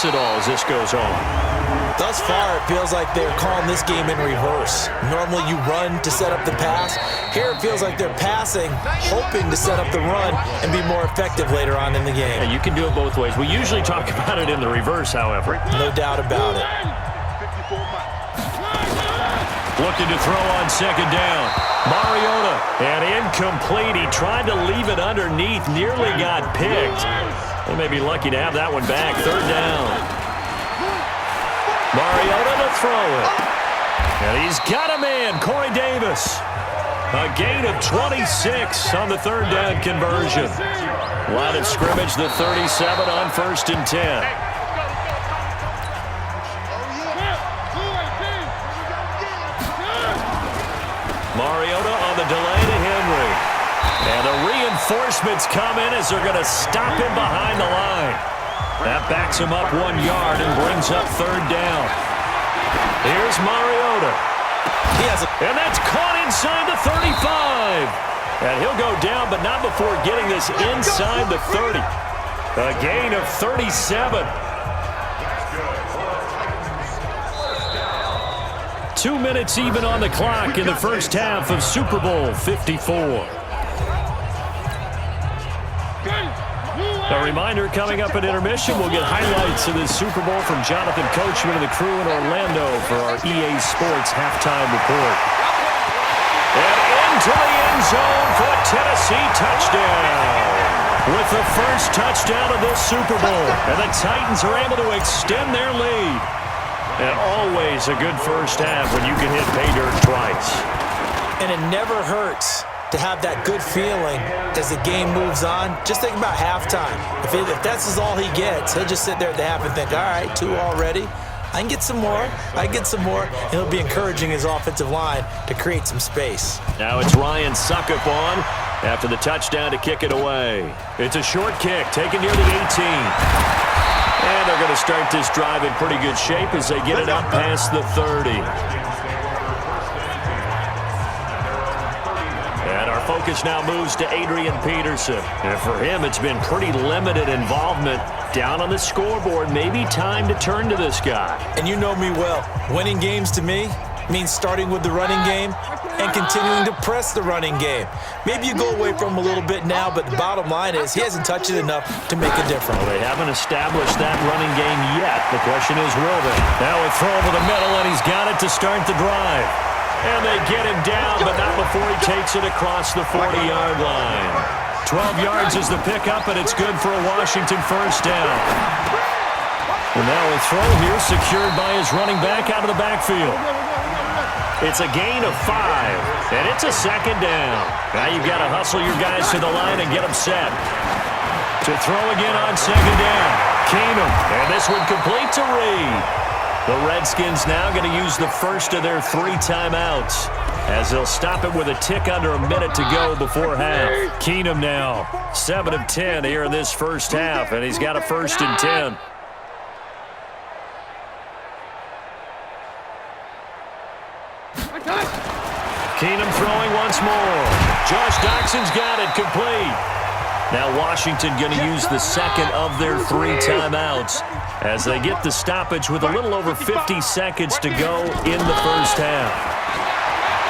pass at all as this goes on? Thus far, it feels like they're calling this game in reverse. Normally you run to set up the pass. Here it feels like they're passing, hoping to set up the run and be more effective later on in the game. And you can do it both ways. We usually talk about it in the reverse, however. No doubt about it. Looking to throw on second down. Mariota, and incomplete. He tried to leave it underneath, nearly got picked. They may be lucky to have that one back. Third down. Mariota to throw it. And he's got a man, Corey Davis. A gain of 26 on the third down conversion. Line of scrimmage, the 37 on 1st and 10. Mariota on the delay to Henry. And the reinforcements come in as they're going to stop him behind the line. That backs him up 1 yard and brings up third down. Here's Mariota. And that's caught inside the 35. And he'll go down, but not before getting this inside the 30. A gain of 37. 2 minutes even on the clock in the first half of Super Bowl 54. A reminder, coming up at intermission, we'll get highlights of this Super Bowl from Jonathan Coachman and the crew in Orlando for our EA Sports halftime report. And into the end zone for a Tennessee touchdown. With the first touchdown of this Super Bowl, and the Titans are able to extend their lead. And always a good first half when you can hit pay dirt twice. And it never hurts to have that good feeling as the game moves on. Just think about halftime. If that's all he gets, he'll just sit there at the half and think, all right, 2 already. I can get some more. I can get some more. And he'll be encouraging his offensive line to create some space. Now it's Ryan Suckup on after the touchdown to kick it away. It's a short kick taken near the 18. And they're going to start this drive in pretty good shape as they get it up past the 30. And our focus now moves to Adrian Peterson. And for him, it's been pretty limited involvement down on the scoreboard. Maybe time to turn to this guy. And you know me well. Winning games to me means starting with the running game and continuing to press the running game. Maybe you go away from him a little bit now, but the bottom line is he hasn't touched it enough to make a difference. Well, they haven't established that running game yet. The question is, will they? Now a throw over the middle, and he's got it to start the drive. And they get him down, but not before he takes it across the 40-yard line. 12 yards is the pickup, and it's good for a Washington first down. And now a throw here secured by his running back out of the backfield. It's a gain of 5, and it's a second down. Now you've got to hustle your guys to the line and get them set. To throw again on second down. Keenum, and this one complete to Reed. The Redskins now going to use the first of their 3 timeouts as they'll stop it with a tick under a minute to go before half. Keenum now 7 of 10 here in this first half, and he's got a 1st and 10. Keenum throwing once more. Josh Doxson's got it, complete. Now Washington going to use the second of their 3 timeouts as they get the stoppage with a little over 50 seconds to go in the first half.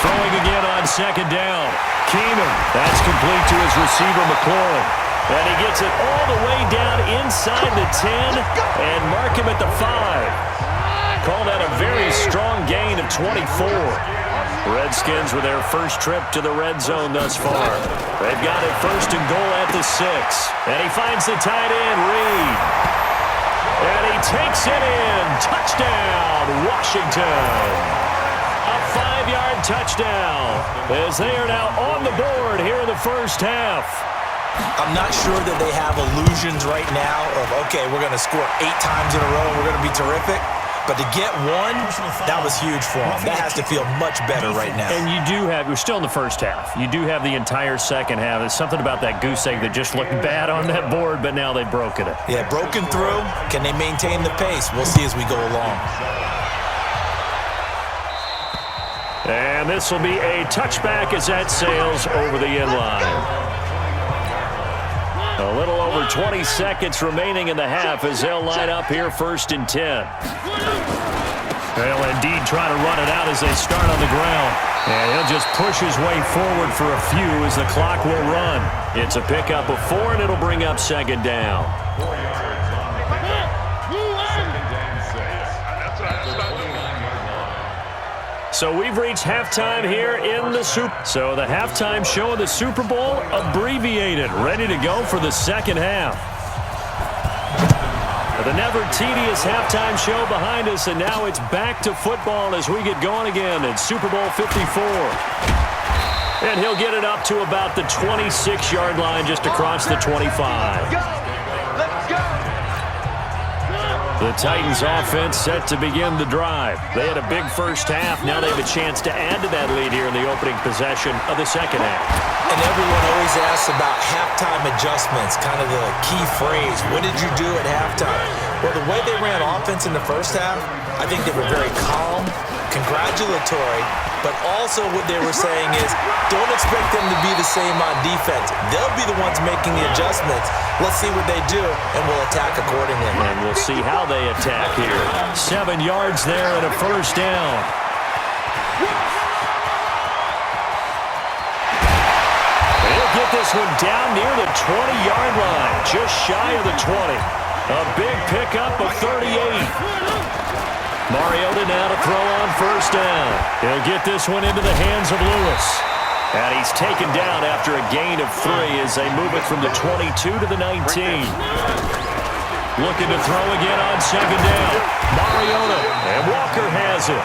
Throwing again on second down. Keenum, that's complete to his receiver, McLaurin. And he gets it all the way down inside the 10 and mark him at the 5. Call that a very strong gain of 24. Redskins with their first trip to the red zone thus far. They've got it 1st and goal at the 6. And he finds the tight end, Reed. And he takes it in. Touchdown, Washington. A 5-yard touchdown as they are now on the board here in the first half. I'm not sure that they have illusions right now of, okay, we're going to score 8 times in a row and we're going to be terrific. But to get 1, that was huge for them. That has to feel much better right now. And you do have, we're still in the first half. You do have the entire second half. There's something about that goose egg that just looked bad on that board, but now they've broken it. Yeah, broken through. Can they maintain the pace? We'll see as we go along. And this will be a touchback as that sails over the end line. A little over 20 seconds remaining in the half as they'll line up here 1st and 10. They'll indeed try to run it out as they start on the ground. And he'll just push his way forward for a few as the clock will run. It's a pickup of 4, and it'll bring up 2nd down. So we've reached halftime here in the So the halftime show of the Super Bowl abbreviated, ready to go for the second half. The never-tedious halftime show behind us, and now it's back to football as we get going again at Super Bowl 54. And he'll get it up to about the 26-yard line just across the 25. The Titans offense set to begin the drive. They had a big first half. Now they have a chance to add to that lead here in the opening possession of the second half. And everyone always asks about halftime adjustments, kind of the key phrase. What did you do at halftime? Well, the way they ran offense in the first half, I think they were very calm, congratulatory, but also what they were saying is don't expect them to be the same on defense. They'll be the ones making the adjustments. Let's see what they do, and we'll attack accordingly. And we'll see how they attack here. 7 yards there and a first down. They'll get this one down near the 20-yard line, just shy of the 20. A big pickup of 38. Mariota now to throw on first down. He'll get this one into the hands of Lewis. And he's taken down after a gain of 3 as they move it from the 22 to the 19. Looking to throw again on second down. Mariota, and Walker has it.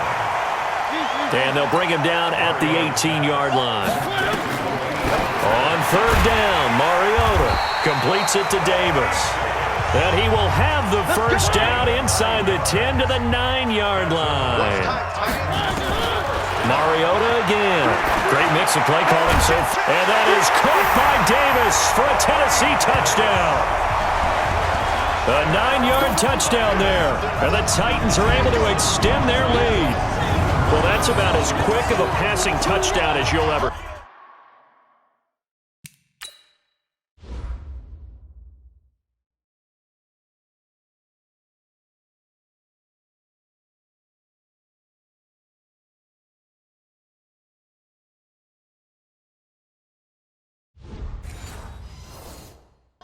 And they'll bring him down at the 18-yard line. On third down, Mariota completes it to Davis. And he will have the first down inside the 10 to the 9-yard line. Mariota again. Great mix of play calling so far. And that is caught by Davis for a Tennessee touchdown. A 9-yard touchdown there. And the Titans are able to extend their lead. Well, that's about as quick of a passing touchdown as you'll ever.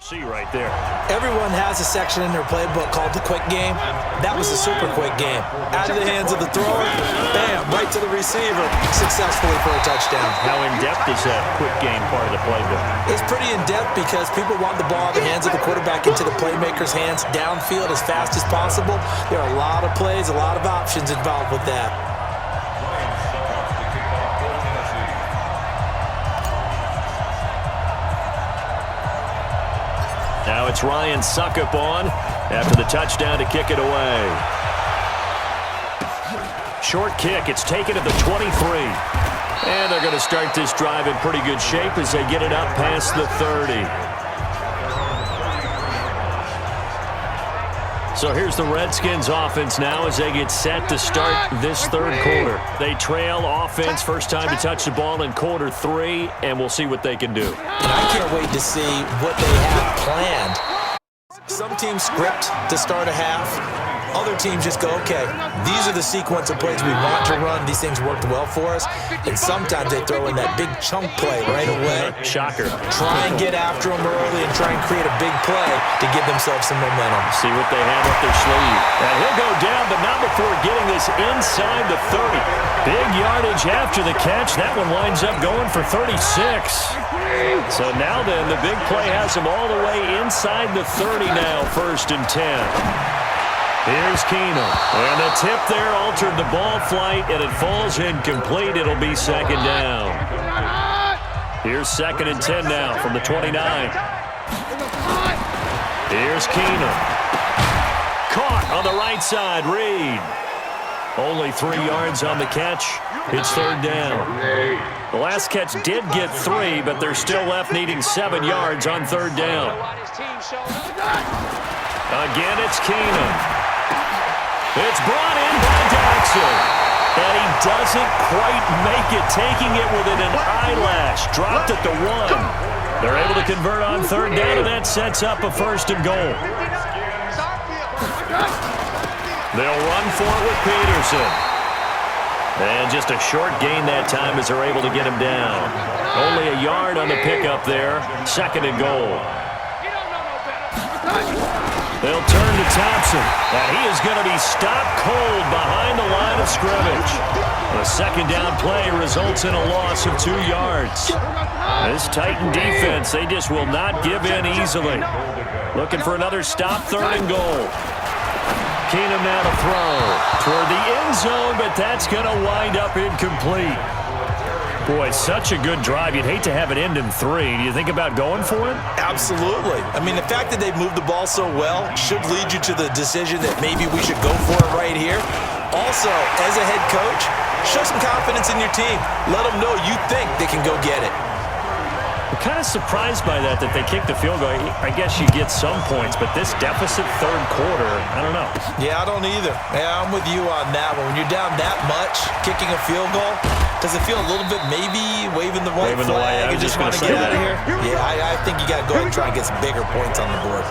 See right there. Everyone has a section in their playbook called the quick game. That was a super quick game. Out of the hands of the thrower, bam, right to the receiver, successfully for a touchdown. How in-depth is that quick game part of the playbook? It's pretty in-depth because people want the ball in the hands of the quarterback into the playmaker's hands downfield as fast as possible. There are a lot of plays, a lot of options involved with that. Now it's Ryan Suckup on after the touchdown to kick it away. Short kick. It's taken at the 23. And they're going to start this drive in pretty good shape as they get it up past the 30. So here's the Redskins offense now as they get set to start this third quarter. They trail offense first time to touch the ball in quarter 3, and we'll see what they can do. And I can't wait to see what they have planned. Some teams script to start a half. Other teams just go, okay, these are the sequence of plays we want to run. These things worked well for us. And sometimes they throw in that big chunk play right away. Shocker. Try and get after them early and try and create a big play to give themselves some momentum. See what they have up their sleeve. And he'll go down, but not before getting this inside the 30. Big yardage after the catch. That one winds up going for 36. So now then, the big play has him all the way inside the 30 now, 1st and 10. Here's Keenum. And the tip there altered the ball flight, and it falls incomplete. It'll be second down. Here's 2nd and 10 now from the 29. Here's Keenum. Caught on the right side, Reed. Only 3 yards on the catch. It's 3rd down. The last catch did get 3, but they're still left needing 7 yards on 3rd down. Again, it's Keenum. It's brought in by Jackson. And he doesn't quite make it, taking it within an eyelash. Dropped at the 1. They're able to convert on third down, and that sets up a first and goal. They'll run for it with Peterson. And just a short gain that time as they're able to get him down. Only a yard on the pickup there. Second and goal. They'll turn to Thompson, and he is going to be stopped cold behind the line of scrimmage. A second down play results in a loss of 2 yards. This Titan defense, they just will not give in easily. Looking for another stop, third and goal. Keenum now to throw toward the end zone, but that's going to wind up incomplete. Boy, such a good drive. You'd hate to have it end in 3. Do you think about going for it? Absolutely. I mean, the fact that they've moved the ball so well should lead you to the decision that maybe we should go for it right here. Also, as a head coach, show some confidence in your team. Let them know you think they can go get it. I'm kind of surprised by that they kicked the field goal. I guess you get some points, but this deficit third quarter, I don't know. Yeah, I don't either. Yeah, I'm with you on that one. When you're down that much, kicking a field goal, does it feel a little bit maybe waving the white flag and just want to get out of here? Yeah, I think you got to go ahead and try and get some bigger points on the board.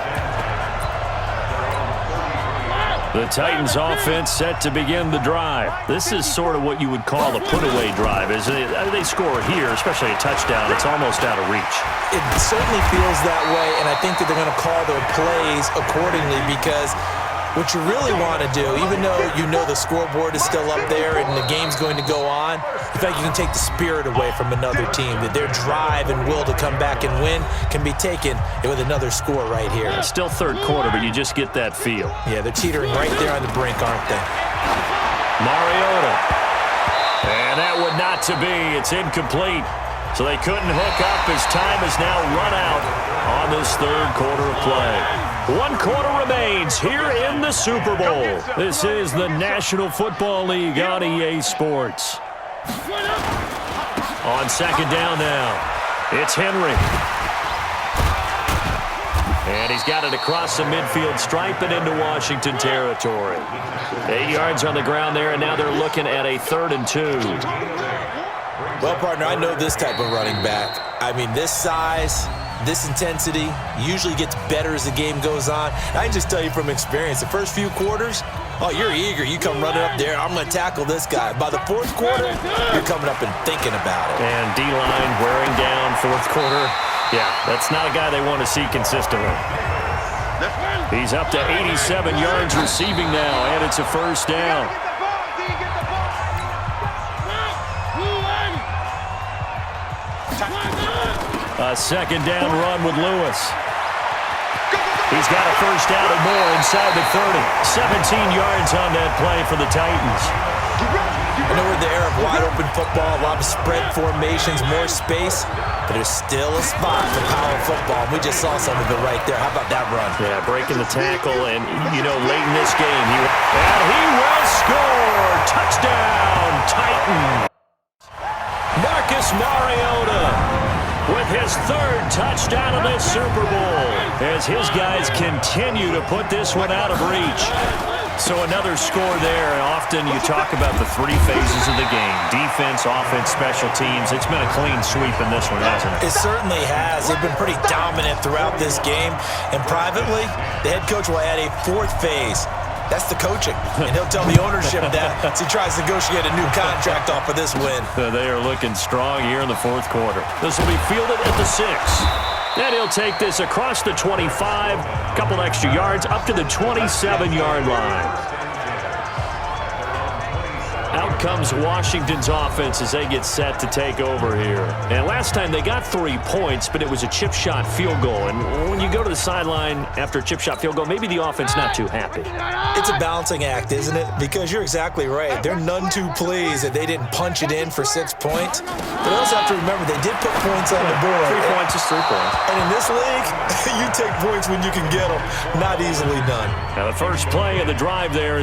The Titans offense set to begin the drive. This is sort of what you would call a put-away drive, isn't it? They score here, especially a touchdown. It's almost out of reach. It certainly feels that way, and I think that they're going to call their plays accordingly because what you really want to do, even though you know the scoreboard is still up there and the game's going to go on, in fact, you can take the spirit away from another team, that their drive and will to come back and win can be taken with another score right here. It's still third quarter, but you just get that feel. Yeah, they're teetering right there on the brink, aren't they? Mariota. And that would not to be. It's incomplete. So they couldn't hook up as time is now run out on this third quarter of play. 1 quarter remains here in the Super Bowl. This is the National Football League on EA Sports. On second down now, it's Henry. And he's got it across the midfield stripe and into Washington territory. 8 yards on the ground there, and now they're looking at a 3rd and 2. Well, partner, I know this type of running back. I mean, this size, this intensity usually gets better as the game goes on. I can just tell you from experience, the first few quarters, oh, you're eager. You come running up there, I'm going to tackle this guy. By the 4th quarter, you're coming up and thinking about it. And D-line wearing down 4th quarter. Yeah, that's not a guy they want to see consistently. He's up to 87 yards receiving now, and it's a first down. A second down run with Lewis. He's got a first down and more inside the 30. 17 yards on that play for the Titans. I know we're in the era of wide-open football, a lot of spread formations, more space, but there's still a spot for power football. We just saw some of it right there. How about that run? Yeah, breaking the tackle, and, you know, late in this game, he will score. Touchdown, Titans. Marcus Mariota with his 3rd touchdown of this Super Bowl as his guys continue to put this one out of reach. So another score there, and often you talk about the 3 phases of the game: defense, offense, special teams. It's been a clean sweep in this one, hasn't it? It certainly has. They've been pretty dominant throughout this game, and privately, the head coach will add a 4th phase. That's the coaching, and he'll tell the ownership that as he tries to negotiate a new contract off of this win. They are looking strong here in the 4th quarter. This will be fielded at the 6. And he'll take this across the 25, a couple extra yards, up to the 27-yard line. Out comes Washington's offense as they get set to take over here. And last time they got 3 points, but it was a chip shot field goal. And when you go to the sideline after a chip shot field goal, maybe the offense not too happy. It's a balancing act, isn't it? Because you're exactly right. They're none too pleased that they didn't punch it in for 6 points. But you also have to remember they did put points on the board. 3 points is 3 points. And in this league, you take points when you can get them. Not easily done. Now the first play of the drive there is